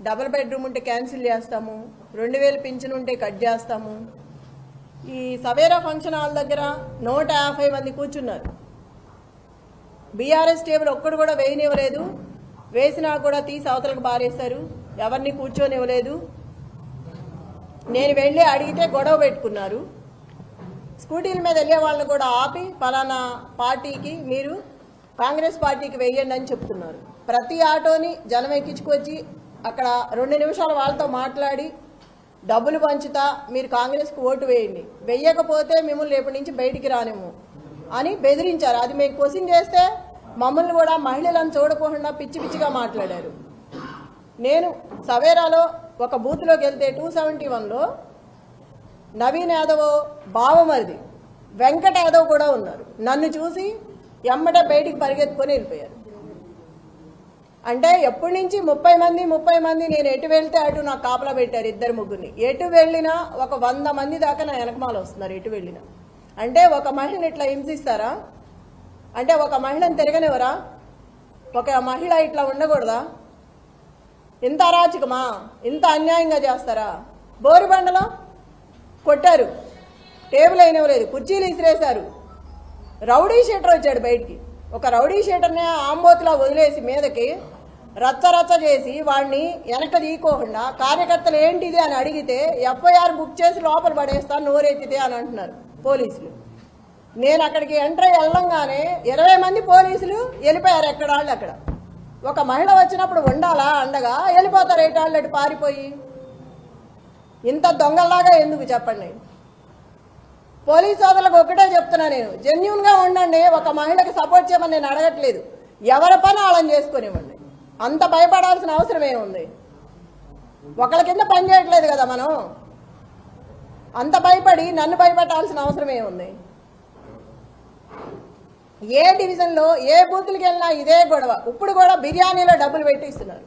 Double bedroom ఉంటే cancel చేస్తాము, 2000 pension ఉంటే కట్ చేస్తాము. ఈ సవేరా ఫంక్షన్ హాల్ దగ్గర 150 మంది కూర్చున్నారు. బీఆర్ఎస్ టేబుల్ ఒక్కడు కూడా వేయనివ్వలేదు, వేసినా కూడా తీసి అవతలకు బారేశారు, ఎవరిని కూర్చొనివ్వలేదు. నేను వెళ్ళి అడిగితే గొడవ పెట్టుకున్నారు. స్కూటీల మీద వెళ్ళే వాళ్ళని కూడా ఆపి పలానా పార్టీకి మీరు కాంగ్రెస్ పార్టీకి వెయ్యండి అని చెప్తున్నారు. ప్రతి ఆటోని జనం ఎక్కించుకొచ్చి అక్కడ 2 నిమిషాలు వాళ్ళతో మాట్లాడి డబ్బులు పంచుతా మీరు కాంగ్రెస్కి ఓటు వేయండి, వెయ్యకపోతే మిమ్మల్ని రేపటి నుంచి బయటికి రానేమో అని బెదిరించారు. అది మేము క్వశ్చన్ చేస్తే మమ్మల్ని కూడా మహిళలను చూడకుండా పిచ్చి పిచ్చిగా మాట్లాడారు. నేను సవేరాలో ఒక బూత్లోకి వెళ్తే 271లో నవీన్ యాదవ్ బావమరిది వెంకట యాదవ్ కూడా ఉన్నారు. నన్ను చూసి ఎమ్మటే బయటికి పరిగెత్తుకొని వెళ్ళిపోయారు. అంటే ఎప్పటి నుంచి 30 మంది నేను ఎటు వెళ్తే అటు నాకు కాపలా పెట్టారు, 2-3. ఎటు వెళ్ళినా ఒక 100 మంది దాకా నా వెనకమాల వస్తున్నారు. ఎటు వెళ్ళినా అంటే ఒక మహిళని ఇట్లా హింసిస్తారా? అంటే ఒక మహిళను తిరగనివరా? ఒక మహిళ ఇట్లా ఉండకూడదా? ఇంత అరాచకమా? ఇంత అన్యాయంగా చేస్తారా? బోరుబండలో కొట్టారు, టేబుల్ అయినవలేదు, కుర్చీలు ఇసిరేశారు. రౌడీ షీటర్ వచ్చాడు బయటికి. ఒక రౌడీ షీటర్ని ఆంబోతులా వదిలేసి మీదకి రచ్చ చేసి వాడిని వెనక తీయకోకుండా కార్యకర్తలు ఏంటిది అని అడిగితే FIR బుక్ చేసి లోపల పడేస్తాను నోరెత్తితే అని అంటున్నారు పోలీసులు. నేను అక్కడికి ఎంటర్ వెళ్ళంగానే 20 మంది పోలీసులు వెళ్ళిపోయారు ఎక్కడ వాళ్ళు అక్కడ. ఒక మహిళ వచ్చినప్పుడు ఉండాలా అండగా? వెళ్ళిపోతారు ఏటాళ్ళు అటు పారిపోయి. ఇంత దొంగల్లాగా ఎందుకు చెప్పండి? పోలీసు సోదరులకు ఒకటే చెప్తున్నా, నేను జెన్యూన్గా ఉండండి. ఒక మహిళకి సపోర్ట్ చేయమని నేను అడగట్లేదు, ఎవరి పని వాళ్ళని చేసుకునివ్వండి. అంత భయపడాల్సిన అవసరం ఏముంది? ఒకళ్ళ కింద పని చేయట్లేదు కదా మనం, అంత భయపడి నన్ను భయపెట్టాల్సిన అవసరం ఏముంది? ఏ డివిజన్లో ఏ బూతులకి వెళ్ళినా ఇదే గొడవ. ఇప్పుడు కూడా బిర్యానీలో డబ్బులు పెట్టిస్తున్నారు.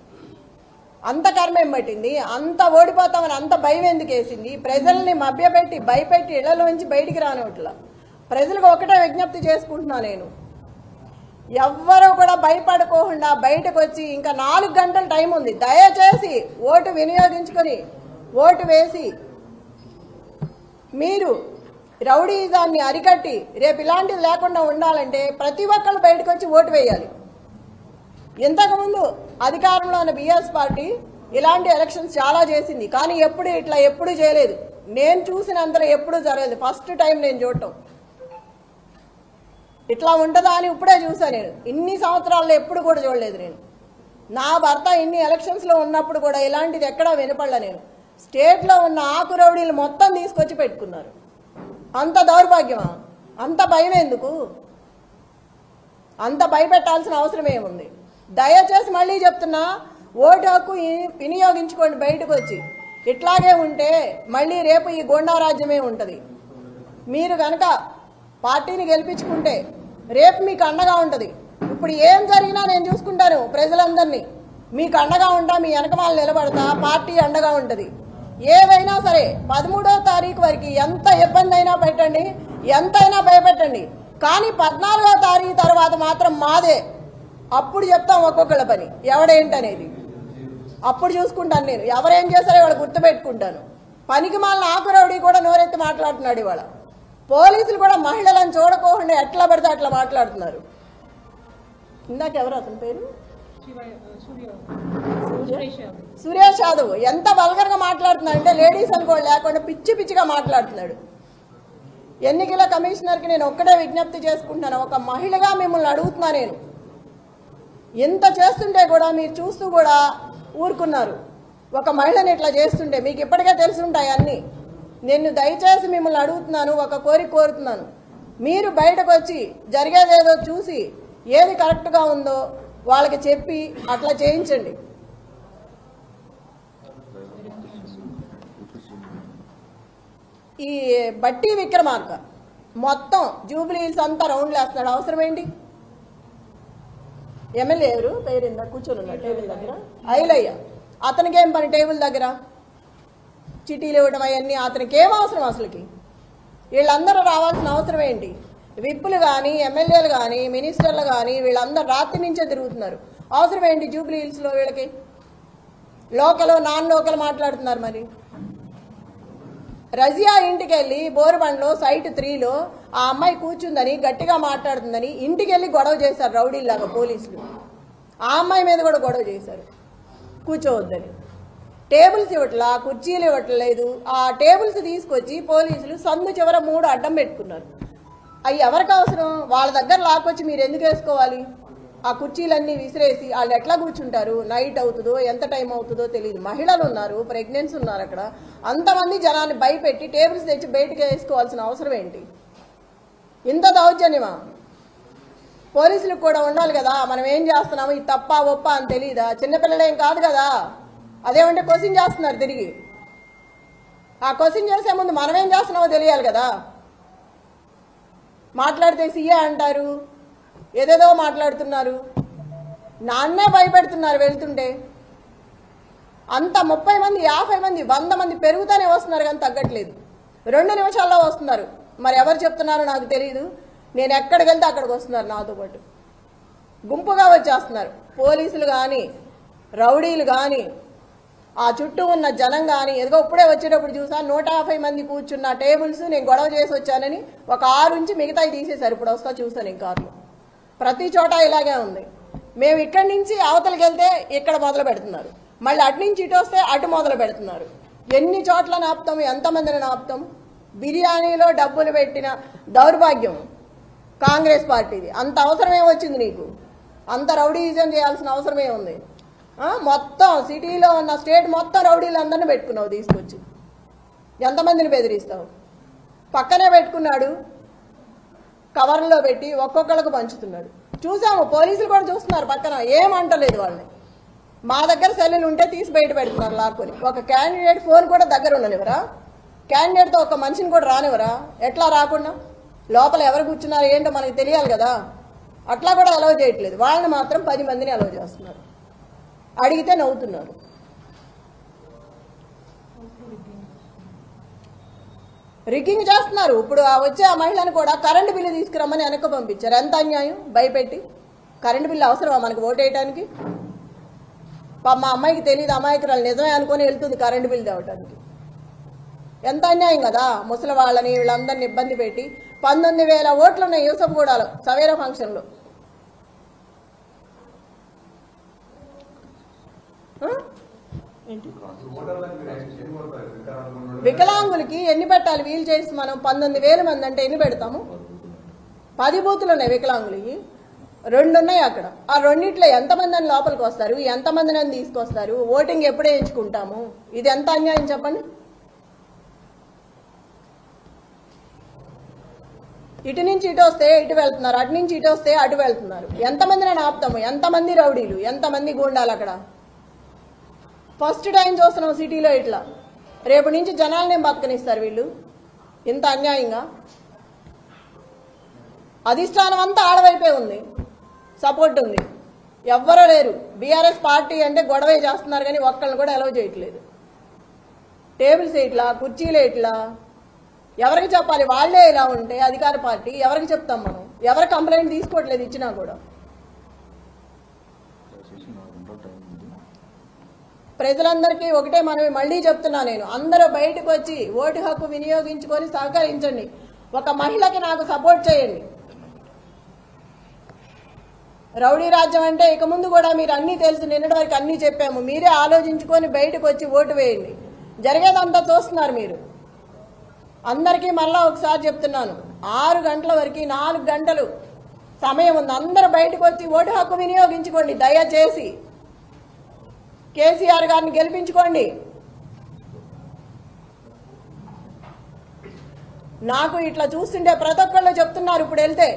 అంత కర్మేం పట్టింది? అంత ఓడిపోతామని అంత భయం ఎందుకు వేసింది? ప్రజల్ని మభ్యపెట్టి భయపెట్టి ఇళ్లలోంచి బయటికి రానివట్లా. ప్రజలకు ఒకటే విజ్ఞప్తి చేసుకుంటున్నా, నేను ఎవ్వరూ కూడా భయపడుకోకుండా బయటకు వచ్చి ఇంకా 4 గంటల టైం ఉంది, దయచేసి ఓటు వినియోగించుకొని ఓటు వేసి మీరు రౌడీజాన్ని అరికట్టి రేపు ఇలాంటిది లేకుండా ఉండాలంటే ప్రతి ఒక్కళ్ళు బయటకు వచ్చి ఓటు వేయాలి. ఇంతకుముందు అధికారంలో ఉన్న బీఆర్ఎస్ పార్టీ ఇలాంటి ఎలక్షన్స్ చాలా చేసింది, కానీ ఎప్పుడు చేయలేదు. నేను చూసినంతలో ఎప్పుడూ జరగలేదు. ఫస్ట్ టైం నేను చూడటం. ఇట్లా ఉంటుందా అని ఇప్పుడే చూసాను. నేను ఇన్ని సంవత్సరాల్లో ఎప్పుడు కూడా చూడలేదు. నేను నా భర్త ఇన్ని ఎలక్షన్స్లో ఉన్నప్పుడు కూడా ఇలాంటిది ఎక్కడా వినపడలే. నేను స్టేట్లో ఉన్న ఆకు రౌడీలు మొత్తం తీసుకొచ్చి పెట్టుకున్నారు. అంత దౌర్భాగ్యమా? అంత భయం ఎందుకు? అంత భయపెట్టాల్సిన అవసరం ఏముంది? దయచేసి మళ్ళీ చెప్తున్నా, ఓటు హక్కు వినియోగించుకోండి బయటకు వచ్చి. ఇట్లాగే ఉంటే మళ్ళీ రేపు ఈ గోండా రాజ్యమే ఉంటుంది. మీరు కనుక పార్టీని గెలిపించుకుంటే రేపు మీకు అండగా ఉంటుంది. ఇప్పుడు ఏం జరిగినా నేను చూసుకుంటాను ప్రజలందరినీ. మీకు అండగా ఉంటా, మీ వెనకమాల నిలబడతా, పార్టీ అండగా ఉంటుంది. ఏదైనా సరే 13వ తారీఖు వరకు ఎంత ఇబ్బంది అయినా పెట్టండి, ఎంతైనా భయపెట్టండి, కానీ 14వ తారీఖు తర్వాత మాత్రం మాదే. అప్పుడు చెప్తాం ఒక్కొక్కళ్ళ పని ఎవడేంటనేది. అప్పుడు చూసుకుంటాను నేను. ఎవరేం చేస్తారో ఇవాళ గుర్తుపెట్టుకుంటాను. పనికి మాలిన ఆకురౌడీ కూడా నోరెత్తి మాట్లాడుతున్నాడు ఇవాళ. పోలీసులు కూడా మహిళలను చూడకోకుండా ఎట్లా పడితే అట్లా మాట్లాడుతున్నారు. ఇందాక ఎవరు అతని పేరు? సురేష్ యాదవ్ ఎంత వల్గర్గా మాట్లాడుతున్నాడు అంటే లేడీస్ అనుకోండి లేకుండా పిచ్చిగా మాట్లాడుతున్నాడు. ఎన్నికల కమిషనర్కి నేను ఒక్కడే విజ్ఞప్తి చేసుకుంటున్నాను, ఒక మహిళగా మిమ్మల్ని అడుగుతున్నా. నేను ఎంత చేస్తుంటే కూడా మీరు చూస్తూ కూడా ఊరుకున్నారు. ఒక మహిళని ఇట్లా చేస్తుంటే మీకు ఇప్పటికే తెలుసుంటాయి అన్నీ. నేను దయచేసి మిమ్మల్ని అడుగుతున్నాను, ఒక కోరుతున్నాను, మీరు బయటకు వచ్చి జరిగేదేదో చూసి ఏది కరెక్ట్గా ఉందో వాళ్ళకి చెప్పి అట్లా చేయించండి. ఈ బట్టి విక్రమార్క మొత్తం జూబ్లీ హిల్స్ అంతా రౌండ్లు వేస్తున్నాడు. అవసరం ఏంటి? ఎమ్మెల్యే ఎవరు పేరిందా కూర్చొని ఉన్నాడు టేబుల్ దగ్గర? ఐలయ్య. అతనికి ఏం పని టేబుల్ దగ్గర? చిటీలు ఇవ్వడం అవన్నీ అతనికి ఏం అవసరం? అసలుకి వీళ్ళందరూ రావాల్సిన అవసరం ఏంటి? విప్పులు కానీ ఎమ్మెల్యేలు కానీ మినిస్టర్లు కానీ వీళ్ళందరూ రాత్రి నుంచే తిరుగుతున్నారు. అవసరం ఏంటి జూబ్లీ హిల్స్లో వీళ్ళకి? లోకల్ నాన్ లోకల్ మాట్లాడుతున్నారు. మరి రజియా ఇంటికి వెళ్ళి బోరుబండ్లో సైట్ 3లో ఆ అమ్మాయి కూర్చుందని గట్టిగా మాట్లాడుతుందని ఇంటికి వెళ్ళి గొడవ చేశారు రౌడీలాగా పోలీసులు. ఆ అమ్మాయి మీద కూడా గొడవ చేశారు కూర్చోవద్దని. టేబుల్స్ ఇవ్వట్లా, కుర్చీలు ఇవ్వట్లేదు. ఆ టేబుల్స్ తీసుకొచ్చి పోలీసులు సందు చివర 3 అడ్డం పెట్టుకున్నారు. అవి ఎవరికి అవసరం? వాళ్ళ దగ్గర లాక్కొచ్చి మీరు ఎందుకు వేసుకోవాలి? ఆ కుర్చీలన్నీ విసిరేసి వాళ్ళు ఎట్లా కూర్చుంటారు? నైట్ అవుతుందో ఎంత టైం అవుతుందో తెలియదు. మహిళలు ఉన్నారు, ప్రెగ్నెన్సీ ఉన్నారు. అక్కడ అంతమంది జనాన్ని భయపెట్టి టేబుల్స్ తెచ్చి బయటకు వేసుకోవాల్సిన అవసరం ఏంటి? ఇంత దౌర్జన్యమా? పోలీసులకు కూడా ఉండాలి కదా, మనం ఏం చేస్తున్నాము, ఇది తప్ప ఒప్ప అని తెలియదా? చిన్నపిల్లలేం కాదు కదా. అదేమంటే క్వశ్చన్ చేస్తున్నారు తిరిగి. ఆ క్వశ్చన్ చేసే ముందు మనం ఏం చేస్తున్నామో తెలియాలి కదా. మాట్లాడితే సీఏ అంటారు, ఏదేదో మాట్లాడుతున్నారు. నాన్నే భయపెడుతున్నారు వెళ్తుంటే. అంత 30 మంది 50 మంది 100 మంది పెరుగుతూనే వస్తున్నారు కానీ తగ్గట్లేదు. 2 నిమిషాల్లో వస్తున్నారు. మరి ఎవరు చెప్తున్నారో నాకు తెలియదు. నేను ఎక్కడికి వెళ్తే అక్కడికి వస్తున్నారు నాతో పాటు. గుంపుగా వచ్చేస్తున్నారు. పోలీసులు కానీ రౌడీలు కానీ ఆ చుట్టూ ఉన్న జనం కానీ. ఏదో ఇప్పుడే వచ్చేటప్పుడు చూసా 150 మంది కూర్చున్న టేబుల్స్ నేను గొడవ చేసి వచ్చానని ఒక 6 నుంచి మిగతాయి తీసేశారు. ఇప్పుడు వస్తా చూసాను ఈ కార్లో. ప్రతి చోట ఇలాగే ఉంది. మేము ఇక్కడి నుంచి అవతలకి వెళ్తే ఇక్కడ మొదలు పెడుతున్నారు, మళ్ళీ అటు నుంచి ఇటు వస్తే అటు మొదలు పెడుతున్నారు. ఎన్ని చోట్ల నాపుతాము, ఎంతమందిని నాపుతాం? బిర్యానీలో డబ్బులు పెట్టిన దౌర్భాగ్యం కాంగ్రెస్ పార్టీది. అంత అవసరమే వచ్చింది నీకు? అంత రౌడీయిజం చేయాల్సిన అవసరమే ఉంది? మొత్తం సిటీలో ఉన్న స్టేట్ మొత్తం రౌడీలు అందరినీ పెట్టుకున్నావు తీసుకొచ్చి. ఎంతమందిని బెదిరిస్తావు? పక్కనే పెట్టుకున్నాడు, కవర్లో పెట్టి ఒక్కొక్కళ్ళకు పంచుతున్నాడు. చూసాము, పోలీసులు కూడా చూస్తున్నారు పక్కన, ఏమంటలేదు వాళ్ళని. మా దగ్గర సెల్లులు ఉంటే తీసి బయట పెడుతున్నారు లాక్కొని. ఒక క్యాండిడేట్ ఫోన్ కూడా దగ్గర ఉండనివరా? క్యాండిడేట్తో ఒక మనిషిని కూడా రానివరా? ఎట్లా రాకుండా? లోపల ఎవరు కూర్చున్నారు ఏంటో మనకు తెలియాలి కదా. అట్లా కూడా అలౌ చేయట్లేదు. వాళ్ళని మాత్రం 10 మందిని అలౌ చేస్తున్నారు. అడిగితే నవ్వుతున్నారు. రిగ్గింగ్ చేస్తున్నారు. ఇప్పుడు వచ్చే ఆ మహిళను కూడా కరెంటు బిల్లు తీసుకురమ్మని వెనక్కి పంపించారు. ఎంత అన్యాయం! భయపెట్టి కరెంటు బిల్లు అవసరమా మనకు ఓటు వేయడానికి? మా అమ్మాయికి తెలియదు, అమాయకురాలు నిజమే అనుకొని వెళ్తుంది కరెంటు బిల్లు తేవటానికి. ఎంత అన్యాయం కదా. ముసలి వాళ్ళని వీళ్ళందరినీ ఇబ్బంది పెట్టి 19,000 ఓట్లు ఉన్నాయి యూసఫ్గూడలో సవేరా ఫంక్షన్లో. వికలాంగులకి ఎన్ని పెట్టాలి? వీల్ చైర్స్ మనం 19,000 మంది అంటే ఎన్ని పెడతాము? 10 బూతులు ఉన్నాయి వికలాంగులకి, 2 ఉన్నాయి అక్కడ. ఆ 2 ఎంతమంది అని లోపలికి వస్తారు? ఎంతమందిని అని తీసుకొస్తారు? ఓటింగ్ ఎప్పుడే ఎంచుకుంటాము? ఇది ఎంత అన్యాయం చెప్పండి. ఇటు నుంచి ఇటు వస్తే ఇటు వెళ్తున్నారు, అటు నుంచి ఇటు వస్తే అటు వెళ్తున్నారు. ఎంతమందిని ఆపుతాము? ఎంతమంది రౌడీలు, ఎంతమంది గూండాలు అక్కడ? ఫస్ట్ టైం చూస్తున్నాం సిటీలో ఇట్లా. రేపు నుంచి జనాలనే బతకనిస్తారు వీళ్ళు. ఇంత అన్యాయంగా అధిష్టానం అంతా ఆడవైపే ఉంది, సపోర్ట్ ఉంది. ఎవ్వరూ లేరు. బీఆర్ఎస్ పార్టీ అంటే గొడవే చేస్తున్నారు కానీ ఒక్కళ్ళని కూడా అలౌ చేయట్లేదు. టేబుల్స్ ఇట్లా, కుర్చీలు ఇట్లా. ఎవరికి చెప్పాలి? వాళ్లే ఇలా ఉంటే అధికార పార్టీ ఎవరికి చెప్తాం మనం? ఎవరు కంప్లైంట్ తీసుకోవట్లేదు ఇచ్చినా కూడా. ప్రజలందరికీ ఒకటే మనవి మళ్ళీ చెప్తున్నా నేను, అందరూ బయటకు వచ్చి ఓటు హక్కు వినియోగించుకొని సహకరించండి. ఒక మహిళకి నాకు సపోర్ట్ చేయండి. రౌడీ రాజ్యం అంటే ఇక ముందు కూడా మీరు అన్నీ తెలుసు, నిన్నటి వరకు అన్నీ చెప్పాము. మీరే ఆలోచించుకొని బయటకు వచ్చి ఓటు వేయండి. జరిగేదంతా చూస్తున్నారు మీరు. అందరికీ మళ్ళా ఒకసారి చెప్తున్నాను, 6 గంటల వరకు 4 గంటలు సమయం ఉంది. అందరూ బయటకు వచ్చి ఓటు హక్కు వినియోగించుకోండి. దయచేసి కేసీఆర్ గారిని గెలిపించుకోండి. నాకు ఇట్లా చూస్తుంటే ప్రతి ఒక్కళ్ళు చెప్తున్నారు, ఇప్పుడు వెళ్తే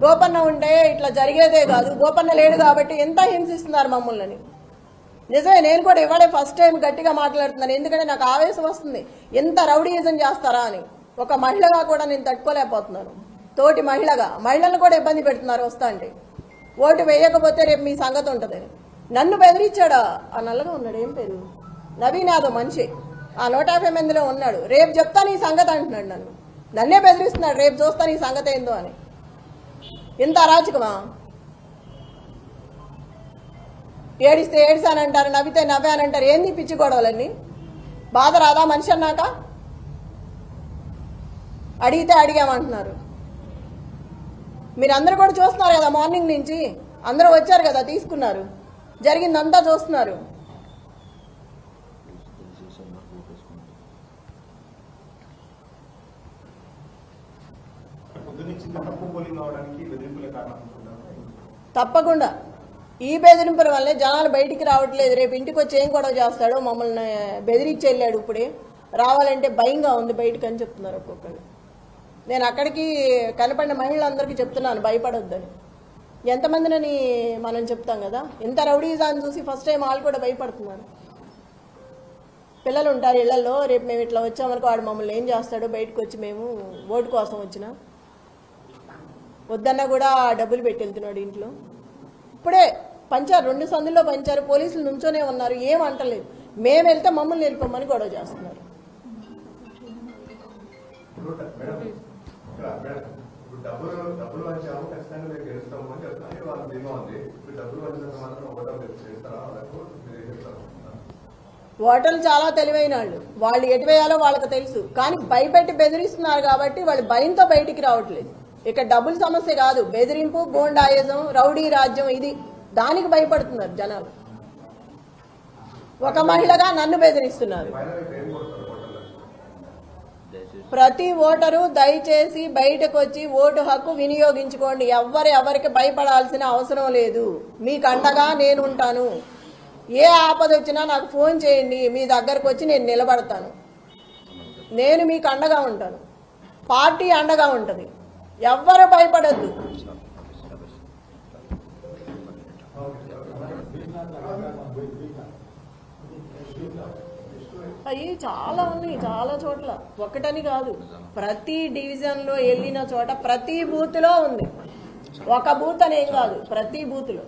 గోపన్న ఉంటే ఇట్లా జరిగేదే కాదు, గోపన్న లేడు కాబట్టి ఎంత హింసిస్తున్నారు మమ్మల్ని. నిజమే, నేను కూడా ఇవాడే ఫస్ట్ టైం గట్టిగా మాట్లాడుతున్నాను. ఎందుకంటే నాకు ఆవేశం వస్తుంది, ఎంత రౌడీయిజం చేస్తారా అని. ఒక మహిళగా కూడా నేను తట్టుకోలేకపోతున్నాను. తోటి మహిళలను కూడా ఇబ్బంది పెడుతున్నారు వస్తా అంటే. ఓటు వేయకపోతే రేపు మీ సంగతి ఉంటుందని నన్ను బెదిరించాడా? ఆ నల్లగా ఉన్నాడు, ఏం పేరు, నవీన్ యాదవ్ మనిషి, ఆ 150 మందిలో ఉన్నాడు. రేపు చెప్తాను ఈ సంగతి అంటున్నాడు. నన్నే బెదిరిస్తున్నాడు, రేపు చూస్తాను ఈ సంగతి ఏందో అని. ఇంత అరాచకమా? ఏడిస్తే ఏడిసానంటారు, నవ్వితే నవ్వానంటారు. ఏంది పిచ్చి గొడవలన్నీ? బాధ రాదా మనిషి అన్నాక? అడిగితే అడిగామంటున్నారు. మీరందరూ కూడా చూస్తున్నారు కదా, మార్నింగ్ నుంచి అందరూ వచ్చారు కదా, తీసుకున్నారు, జరిగిందంతా చూస్తున్నారు. తప్పకుండా ఈ బెదిరింపుల వల్లే జనాలు బయటికి రావట్లేదు. రేపు ఇంటికి వచ్చి ఏం గొడవ చేస్తాడో, మమ్మల్ని బెదిరించి వెళ్ళాడు, ఇప్పుడే రావాలంటే భయంగా ఉంది బయటకు అని చెప్తున్నారు ఒక్కొక్కరు. నేను అక్కడికి కనపడిన మహిళలందరికీ చెప్తున్నాను భయపడొద్దని. ఎంతమందినని మనం చెప్తాం కదా, ఇంత రౌడీజాన్ని చూసి ఫస్ట్ టైం వాళ్ళు కూడా భయపడుతున్నారు. పిల్లలు ఉంటారు ఇళ్లలో, రేపు మేము ఇట్లా వచ్చామనుకో వాడు మమ్మల్ని ఏం చేస్తాడో, బయటకు వచ్చి మేము ఓటు కోసం వచ్చినా వద్దన్నా కూడా డబ్బులు పెట్టి వెళ్తున్నాడు ఇంట్లో. ఇప్పుడే పంచారు, 2 సందుల్లో పంచారు, పోలీసులు నుంచోనే ఉన్నారు, ఏం అంటలేదు. మేము వెళ్తే మమ్మల్ని వెళ్ళిపోమని గొడవ చేస్తున్నారు. ఓటర్లు చాలా తెలివైన వాళ్ళు ఎటు వేయాలో వాళ్ళకి తెలుసు. కానీ భయపెట్టి బెదిరిస్తున్నారు కాబట్టి వాళ్ళు భయంతో బయటికి రావట్లేదు. ఇక డబ్బుల సమస్య కాదు, బెదిరింపు, గోండాయిజం, రౌడీ రాజ్యం, ఇది దానికి భయపడుతున్నారు జనాలు. ఒక మహిళగా నన్ను బెదిరిస్తున్నారు. ప్రతి ఓటరు దయచేసి బయటకు వచ్చి ఓటు హక్కు వినియోగించుకోండి. ఎవరికి భయపడాల్సిన అవసరం లేదు. మీకు అండగా నేను ఉంటాను. ఏ ఆపద వచ్చినా నాకు ఫోన్ చేయండి, మీ దగ్గరకు వచ్చి నేను నిలబడతాను. నేను మీకు అండగా ఉంటాను, పార్టీ అండగా ఉంటుంది. ఎవ్వరు భయపడద్దు. అవి చాలా ఉన్నాయి, చాలా చోట్ల, ఒకటని కాదు. ప్రతి డివిజన్లో వెళ్ళిన చోట ప్రతి బూత్లో ఉంది. ఒక బూత్ అనేం కాదు, ప్రతి బూత్లో.